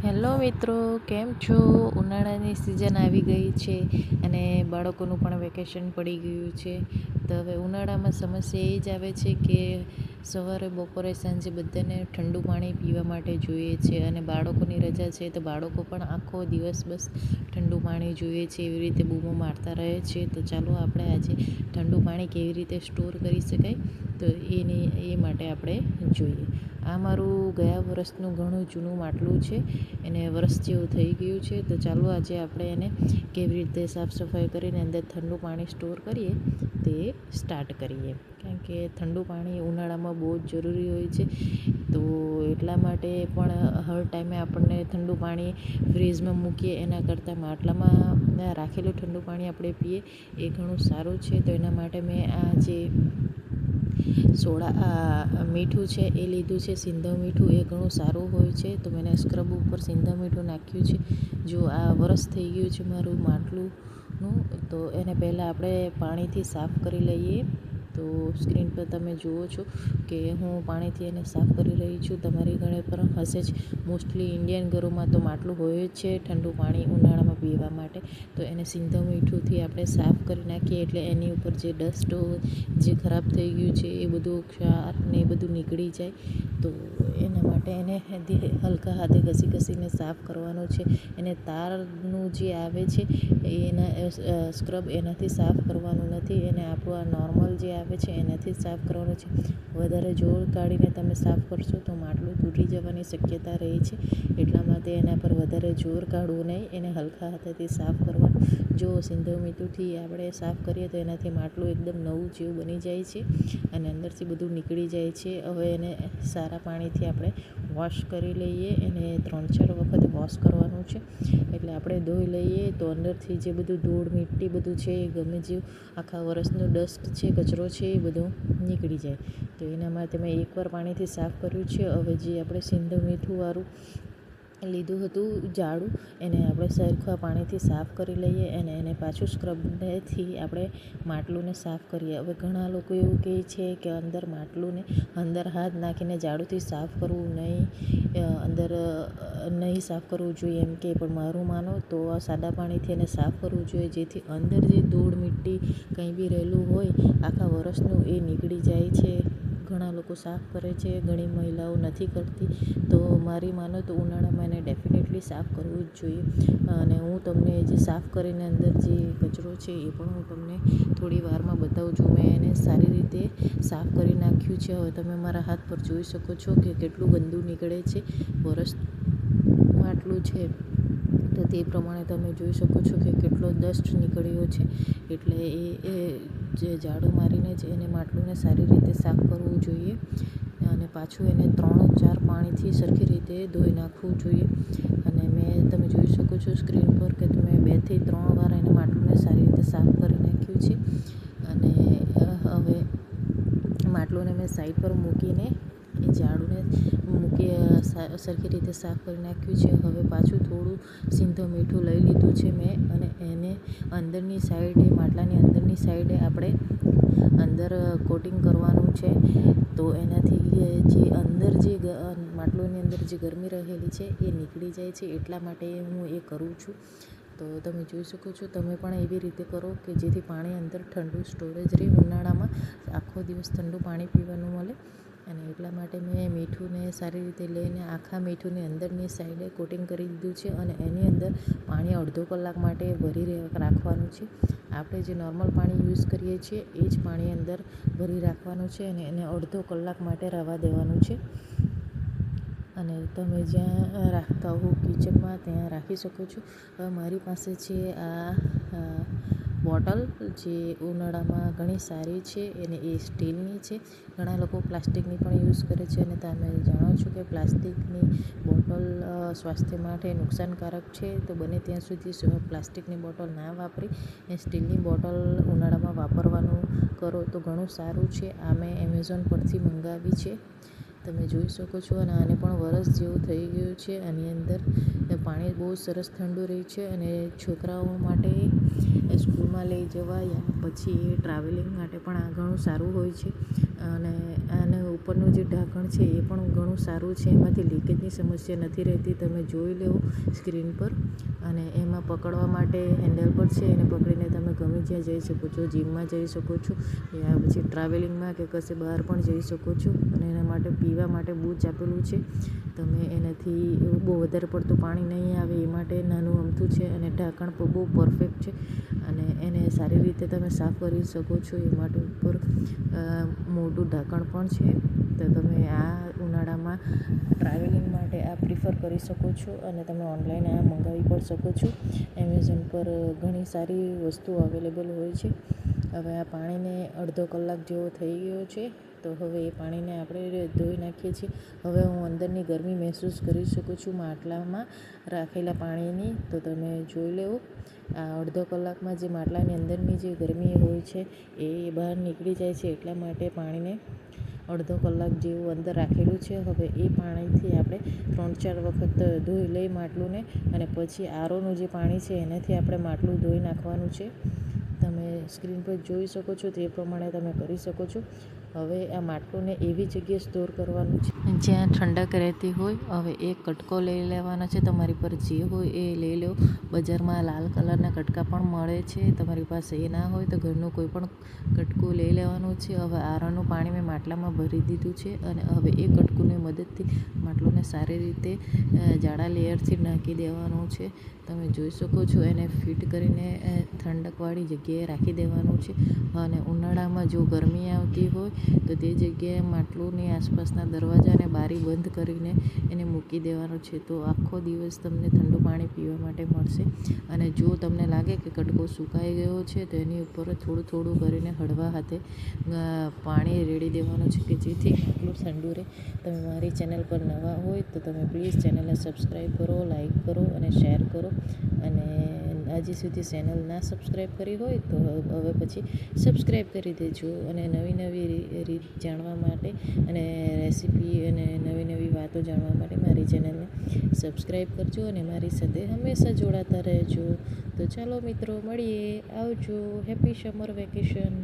Hello મિત્રો, કેમ છો? ઉનાળાની સિઝન આવી ગઈ છે અને બાળકોનું પણ વેકેશન પડી ગયું છે. તો હવે ઉનાળામાં સમસ્યા એ જ આવે છે કે સવારે, બપોરે, સાંજે બધાને ઠંડુ પાણી પીવા માટે જોઈએ છે અને બાળકોની રજા છે તો બાળકો પણ આખો દિવસ બસ ઠંડુ પાણી જોઈએ છે, એવી રીતે બૂમો મારતા રહે છે. તો ચાલો આપણે આજે ઠંડુ પાણી કેવી રીતે સ્ટોર કરી શકાય તો એ માટે આપણે જોઈએ. આ મારું ગયા વર્ષનું ઘણું જૂનું માટલું છે, એને વર્ષ જેવું થઈ ગયું છે. તો ચાલો આજે આપણે એને કેવી રીતે સાફ સફાઈ કરીને અંદર ઠંડુ પાણી સ્ટોર કરીએ તે સ્ટાર્ટ કરીએ. કારણ કે ઠંડુ પાણી ઉનાળામાં બહુ જ જરૂરી હોય છે. તો એટલા માટે પણ હર ટાઈમે આપણને ઠંડુ પાણી ફ્રીઝમાં મૂકીએ એના કરતાં માટલામાં રાખેલું ઠંડુ પાણી આપણે પીએ એ ઘણું સારું છે. તો એના માટે મેં આ જે મીઠું છે એ લીધું છે, સિંધવ મીઠું. એ ઘણું સારું હોય છે. તો મેં સ્ક્રબ ઉપર સિંધવ મીઠું નાખ્યું છે. જો આ વરસ થઈ ગયું છે મારું માટલુંનું, તો એને પહેલાં આપણે પાણીથી સાફ કરી લઈએ. તો સ્ક્રીન પર તમે જુઓ છો કે હું પાણીથી એને સાફ કરી રહી છું. તમારી ઘરે પર હશે જ. મોસ્ટલી ઇન્ડિયન ઘરોમાં તો માટલું હોય જ છે ઠંડુ પાણી ઉનાળામાં પીવા માટે. તો એને સિંધવ મીઠુંથી આપણે સાફ કરી નાખીએ એટલે એની ઉપર જે ડસ્ટ હોય, જે ખરાબ થઈ ગયું છે એ બધું ક્ષાર ને એ બધું નીકળી જાય. તો એના માટે એને હલકા હાથે ઘસીને સાફ કરવાનો છે. એને તારનું જે આવે છે એના સ્ક્રબ એનાથી સાફ કરવાનું નથી, એને આપણું આ નોર્મલ જે આવે છે એનાથી જ સાફ કરવાનું છે. વધારે જોર કાઢીને તમે સાફ કરશો તો માટલું તૂટી જવાની શક્યતા રહે છે. એટલા માટે એના પર વધારે જોર કાઢવું નહીં, એને હલકા હાથેથી સાફ કરવાનું. જો સિંધવ મીઠુંથી આપણે સાફ કરીએ તો એનાથી માટલું એકદમ નવું જેવું બની જાય છે અને અંદરથી બધું નીકળી જાય છે. હવે એને સારા પાણીથી આપણે વોશ કરી લઈએ. એને 3-4 વખત વોશ કરવાનું છે. એટલે આપણે ધોઈ લઈએ તો અંદરથી જે બધું ધૂળ મીટ્ટી બધું છે એ ગમે જેવું આખા વર્ષનું ડસ્ટ છે, કચરો છે એ બધું નીકળી જાય. તો એના માટે મેં એકવાર પાણીથી સાફ કર્યું છે. હવે જે આપણે સિંધવ મીઠુંવાળું લીધું હતું જાડું, એને આપણે સરખા પાણીથી સાફ કરી લઈએ અને એને પાછું સ્ક્રબથી આપણે માટલુંને સાફ કરીએ. હવે ઘણા લોકો એવું કહે છે કે અંદર માટલુંને અંદર હાથ નાખીને જાડુંથી સાફ કરવું નહીં, અંદર નહીં સાફ કરવું જોઈએ એમ કે. પણ મારું માનો તો સાદા પાણીથી એને સાફ કરવું જોઈએ, જેથી અંદર જે ધૂળ મીટ્ટી કંઈ બી રહેલું હોય આખા વર્ષનું એ નીકળી જાય છે. ઘણા લોકો સાફ કરે છે, ઘણી મહિલાઓ નથી કરતી. તો મારી માનો તો ઉનાળામાં એને ડેફિનેટલી સાફ કરવું જ જોઈએ. અને હું તમને જે સાફ કરીને અંદર જે કચરો છે એ પણ હું તમને થોડી વારમાં બતાવું છું. મેં એને સારી રીતે સાફ કરી નાખ્યું છે. હવે તમે મારા હાથ પર જોઈ શકો છો કે કેટલું ગંદુ નીકળે છે. વરસ માટલું છે તો તે પ્રમાણે તમે જોઈ શકો છો કે કેટલો ડસ્ટ નીકળ્યો છે. એટલે એ જે ઝાડુ મારીને જ એને માટલુંને સારી રીતે સાફ કરવું જોઈએ અને પાછું એને 3-4 પાણીથી સરખી રીતે ધોઈ નાખવું જોઈએ. અને તમે જોઈ શકો છો સ્ક્રીન પર કે તમે 2-3 વાર એને માટલુંને સારી રીતે સાફ કરી નાખ્યું છે. અને હવે માટલુંને મેં સાઈડ પર મૂકીને એ ઝાડુને સરખી રીતે સાફ કરી નાખ્યું છે. હવે પાછું થોડું સિંધવ મીઠું લઈ લીધું છે મેં અને એને અંદરની સાઈડે, માટલાની અંદરની સાઈડે આપણે અંદર કોટિંગ કરવાનું છે. તો એનાથી જે અંદર જે માટલુંની અંદર જે ગરમી રહેલી છે એ નીકળી જાય છે. એટલા માટે હું એ કરું છું. તો તમે જોઈ શકો છો, તમે પણ એવી રીતે કરો કે જેથી પાણી અંદર ઠંડુ સ્ટોરેજ રહે. ઉનાળામાં આખો દિવસ ઠંડુ પાણી પીવાનું મળે. અને એટલા માટે મેં મીઠુંને સારી રીતે લઈને આખા મીઠુંની અંદરની સાઈડે કોટિંગ કરી દીધું છે અને એની અંદર પાણી અડધો કલાક માટે ભરી રાખવાનું છે. આપણે જે નોર્મલ પાણી યુઝ કરીએ છીએ એ જ પાણી અંદર ભરી રાખવાનું છે અને એને અડધો કલાક માટે રવા દેવાનું છે. અને તમે જ્યાં રાખતા હો કિચનમાં ત્યાં રાખી શકો છો. હવે મારી પાસે છે આ બોટલ, જે ઉનાળામાં ઘણી સારી છે. અને એ સ્ટીલની છે. ઘણા લોકો પ્લાસ્ટિકની પણ યુઝ કરે છે અને તમે જાણો છો કે પ્લાસ્ટિકની બોટલ સ્વાસ્થ્ય માટે નુકસાનકારક છે. તો બને ત્યાં સુધી પ્લાસ્ટિકની બોટલ ના વાપરી એ સ્ટીલની બોટલ ઉનાળામાં વાપરવાનું કરો તો ઘણું સારું છે. આ મેં એમેઝોન પરથી મંગાવી છે તમે જોઈ શકો છો. અને આને પણ વરસ જેવું થઈ ગયું છે. આની અંદર પાણી બહુ સરસ ઠંડુ રહે છે અને છોકરાઓ માટે સ્કૂલમાં લઈ જવા યા પછી ટ્રાવેલિંગ માટે પણ આ ઘણું સારું હોય છે. અને આના ઉપરનું જે ઢાંકણ છે એ પણ ઘણું સારું છે. એમાંથી લીકેજની સમસ્યા નથી રહેતી. તમે જોઈ લેવો સ્ક્રીન પર. અને એમાં પકડવા માટે હેન્ડલ પર છે. એને પકડીને તમે ગમે જ્યાં જઈ શકો છો. જીમમાં જઈ શકો છો યા પછી ટ્રાવેલિંગમાં કે કશે બહાર પણ જઈ શકો છો. અને એના માટે પીવા માટે બૂચ આપેલું છે. તમે એનાથી બહુ વધારે પડતું પાણી નહીં આવે એ માટે નાનું અમથું છે. અને ઢાંકણ પણ બહુ પરફેક્ટ છે. અને એને સારી રીતે તમે સાફ કરી શકો છો એ માટે ઉપર મોટું ઢાંકણ પણ છે. તો તમે આ ઉનાળામાં ટ્રાવેલિંગ માટે આ પ્રિફર કરી શકો છો. અને તમે ઓનલાઈન આ મંગાવી પણ શકો છો. એમેઝોન પર ઘણી સારી વસ્તુઓ અવેલેબલ હોય છે. હવે આ પાણીને અડધો કલાક જેવો થઈ ગયો છે. તો હવે એ પાણીને આપણે ધોઈ નાખીએ છીએ. હવે હું અંદરની ગરમી મહેસૂસ કરી શકું છું માટલામાં રાખેલા પાણીની. તો તમે જોઈ લેવો આ અડધો કલાકમાં જે માટલાની અંદરની જે ગરમી હોય છે એ બહાર નીકળી જાય છે. એટલા માટે પાણીને અડધો કલાક જેવું અંદર રાખેલું છે. હવે એ પાણીથી આપણે 3-4 વખત ધોઈ લઈ માટલુંને. અને પછી આરોનું જે પાણી છે એનાથી આપણે માટલું ધોઈ નાખવાનું છે. તમે સ્ક્રીન પર જોઈ શકો છો તે પ્રમાણે તમે કરી શકો છો. હવે આ માટલુંને એવી જગ્યાએ સ્ટોર કરવાનું છે જ્યાં ઠંડક રહેતી હોય. હવે એક કટકો લઈ લેવાનો છે. તમારી પર જે હોય એ લઈ લો. બજારમાં લાલ કલરના કટકા પણ મળે છે. તમારી પાસે એ ના હોય તો ઘરનું કોઈ પણ કટકું લઈ લેવાનું છે. હવે આરોનું પાણી મેં માટલામાં ભરી દીધું છે. અને હવે એ કટકુની મદદથી માટલુંને સારી રીતે જાડા લેયરથી ઢાંકી દેવાનું છે. તમે જોઈ શકો છો. એને ફિટ કરીને ઠંડકવાળી જગ્યાએ રાખી દેવાનું છે. અને ઉનાળામાં જો ગરમી આવતી હોય તો તે જગ્યાએ માટલુંની આસપાસના દરવાજા અને બારી બંધ કરીને એને મૂકી દેવાનું છે. તો આખો દિવસ તમને ઠંડુ પાણી પીવા માટે મળશે. અને જો તમને લાગે કે કટકો સુકાઈ ગયો છે તો એની ઉપર થોડું થોડું કરીને હળવા હાથે પાણી રેડી દેવાનું છે કે જેથી માટલું ઠંડુ રહે. તમે મારી ચેનલ પર નવા હોય તો તમે પ્લીઝ ચેનલને સબસ્ક્રાઈબ કરો, લાઈક કરો અને શેર કરો. અને હજી સુધી ચેનલ ના સબસ્ક્રાઈબ કરી હોય તો હવે પછી સબસ્ક્રાઈબ કરી દેજો. અને નવી નવી રીત જાણવા માટે અને રેસીપી અને નવી નવી વાતો જાણવા માટે મારી ચેનલને સબસ્ક્રાઈબ કરજો. અને મારી સાથે હંમેશા જોડાતા રહેજો. તો ચાલો મિત્રો મળીએ. આવજો. Happy summer vacation.